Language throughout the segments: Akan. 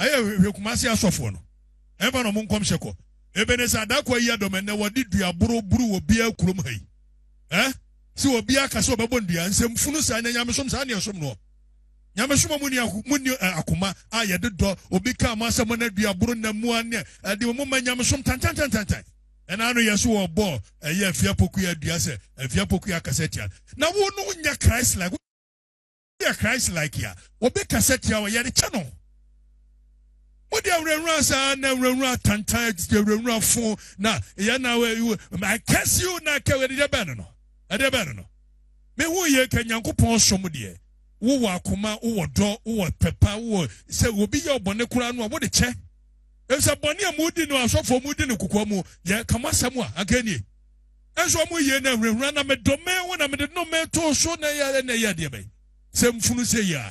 we kumasi asofo no eba no munkom hyeko ebenesa Adakwa domene wodi duaburo buru obi akurom hai si obi aka so bebo ndua Nsemhunu sa na nyamesom sa na yesom no nyamesom muni akoma ayede do obi ka amasem na duaburo na mu ane de mo ma nyamesom tantantantantan ena anu yeso obo eye afia poku adua se afia poku akasetia na wo no nya Christ like ya Christ like ya obi kasetia wo ye de chano what the Renrasa na Renra Tanta, the Renra phone na Yana, I curse you na carry the banano. A de banano. Me who ye can yanko pon somebody. Who wakuma, or draw, or pepper, or say will be your bonnecuran, what a check. There's a bonnia moody no so for moody no kukomu, ya kamasamwa again ye. As one more year na Renrana me domain when I made no man to so na ya and ya dear bay. Nsemhunu say ya.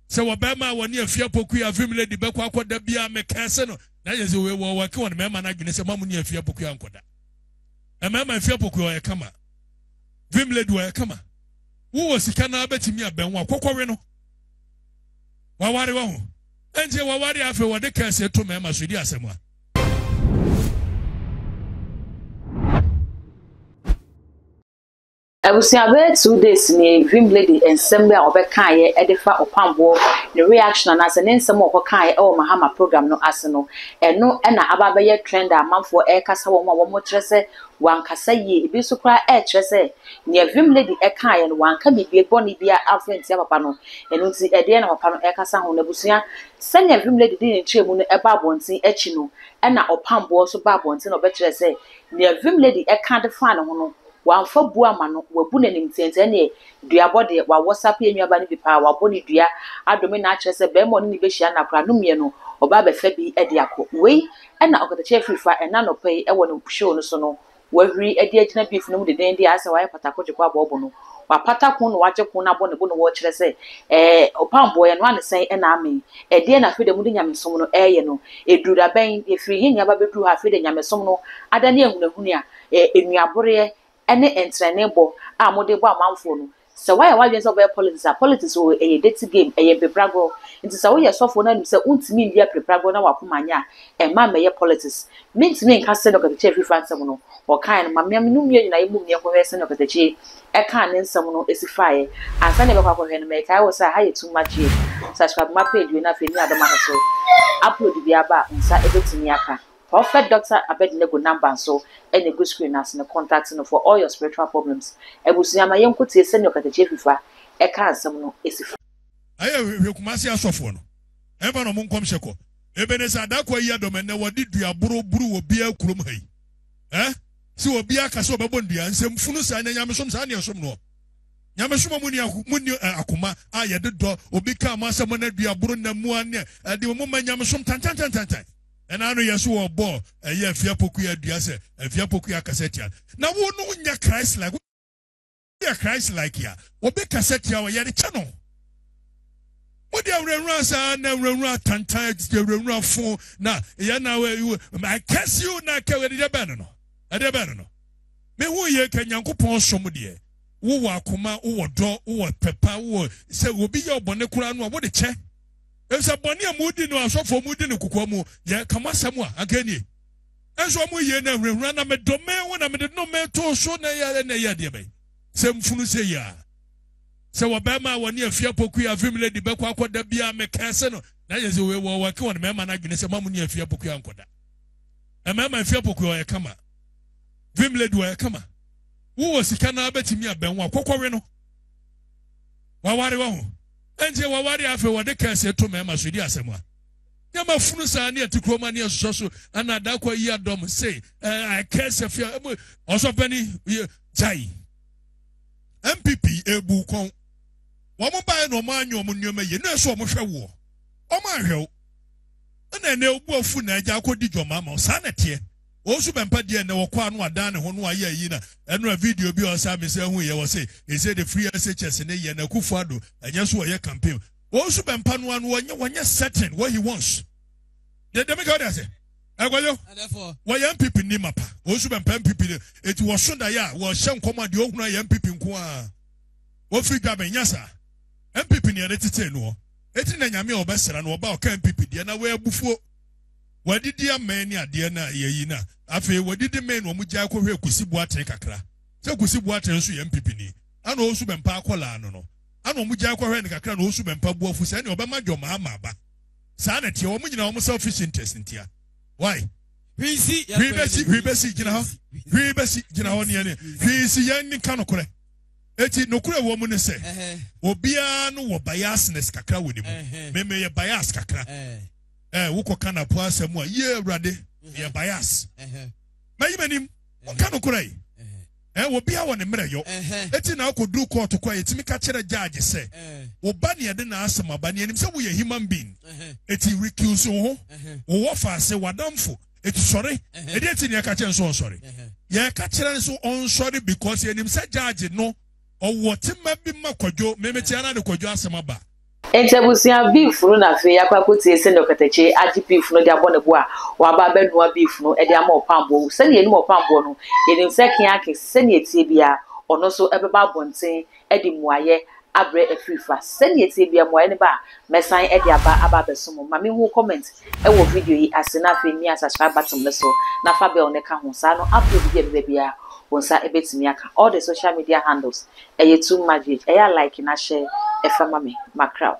So Obama when you fear poku avimle di beko akoda bia me kanse no na yeze we wo wake won mema na gine se mamu ni afia poku ankoda e mema afia poku o kama vimle di o kama wo sika na betimi abenwa kokore no waware wo ho enje waware afi wo de kanse to mema so di asema I was saying 2 days ni Vim Lady and Sembia Obekaye Edifa Opambour the reaction and as an insem of Okaye or Mahama program no aseno and no ena ababaye trend a man for air kasa one trese one kasa ye bisukra air trese near Vim Lady Ekaye and one can be bonny beer Alfred Yapano and unti Ediana Opano Ekasa on the Busia send a Vim Lady didn't chemun a babonti echino and Opambour so babontin of betrese near Vim Lady Eka de Fano. One for Buamano, were bunning since any dear body, while WhatsApp in your body power, bonny dear, Adominachas, a bemon, Nibishana, Pranumiano, or Baba Febi, Ediaco. We and now got the Afirifa and none of pay, I want to show no sono. Where we a dear beef no the dandy as a wife Patacoja Bobono, while Patacon, Watchapona, Bonabon, watch, say, Opambour and one say an army, a dear na feed the Mudiam Sono, no, a Druda Bain, if free in Yababu drew her feeding Yamesono, Adania Hunia, in Yaborea. Any entrainable, model manful. So why are you so very politics or a dirty game, a preprago? It is a way of for them, so won't mean dear preprago now, Kumania, and my mayor politics. Means me can send up the chief Fransamono, or kind of my memory, and I move near person of the G. I can't in someone is a fire. And send a papa and make I was a high too much. Subscribe my page, you enough in the other man so. Upload the Abba and say everything Yaka. Prophet Doctor Abednego number so any good screen as in the contact for all your spiritual problems. Ebusiyama yonko tie send your Afirifa e kan asem no esifa. Aye we kumasi asofo no. Eba no munkom hyeko. Ebenesa Adakwa domene wodi duaburo buru obi akurom hai. Si obi aka so bebo ndua Nsemhunu sa na nyamesom sa na yesom no. Nyamesom muni akoma ayede do obi ka amasem na duaburo na mu ane de mo ma nyamesom tantantantantan. And I know yes, you are born a year Fiapoku Diase, and Fiapoku Cassetia. Now, who know ya Christ like Christ like ya? Or be Cassetia or Yadi channel? What the Renrasa, no Renra Tantai, the Renra phone. Now, Yana, I curse you na carry the banano. A de banano. Me who ye can yanko pon somebody. Who wakuma, or draw, or pepper, or say will be your bonnecuran, what a check. There's a bonny moody no so for moody no kukomu, ya kamasamwa again. As one more year now, run a domain when I made no man to so na ya and ya dear bay. Nsemhunu say ya. So Obama when you fear poku avimle di beko akoda bia me kanse no, na yeze we wo wake won mema na gine se mamu ni fear poku ankoda. E mema fear poku o kama. Vimle di o kama. Wo sika na betimi abenwa kokore no. Waware wo. Enje wawari afi wade kanse to mema so di asema. Nyama funu sa ne atikroma ne soso ana Adakwa dom say I kanse fia also pani jai. MPP ebu kon. Wo mo bae no ma anyo mo nyoma ye na so mo hwe wo. O ma hwe. Na ne obu afu na agya akodi dwoma ma sa na tie. Osu bempa die ne wo kwa no adan ne ho no aye yi na eno video bi o sa me se hu ye wo say he say the free SHS ne ye na Kufuado anya so ye campaign osu bempa no anu wonye certain what he wants the make what I say egwayo therefore wo ye MPP ni mapa osu bempa MPP it was so that ya wo hye nkoma de ohunu ye MPP nko a wo free gaben nyasa MPP ne retete no eti na nyame obesera no oba oka MPP de na we abufuo wadidi amen ni ade na yeyi na afi wadidi men no mugya akɔhwe kusi boaten kakra se kusi boaten so ye MPP ni ana osu bempa akola no ana mugya akɔhwe ne kakra na osu bempa boafu se ne obema dwoma ama ba sa na tie omu nyina omu selfish interest ntia why we besi gina ho ne ne we si yan ni kanokore eti nokure wo mu ne se obia no wo biasness kakra woni mu me ye bias kakra woko kana po asemu a ye awrade ye bias mayimanim wonka nokure obia wo ne mre yo eti na akodu court kwa etimi ka kire judge se wo ba ne de na asem aba ne anim se wo ye human being eti recuse ho wo fa se wadamfo eti sorry eti ne ka kire so sorry ye ka kire so on sorry because anim se judge no owo tema bi makodwo memetiana de kodwo asem aba Entebusia beef no na fe yakwakotie se Okatakyia agi beef no de abone bo a wa ba benua beef no e de ama Opambour se ne Opambour no yenim se kiake se ne etie bia ono so ebeba bonten e de muaye abre Afirifa se ne etie bia muaye ne ba mesan e de aba besom ma me hu comment e wo video yi ase na fe ni subscribe button le so na fa bell ne ka ho sa no upload bia wonsa ebetimi aka all the social media handles too magic like na share e fama me macra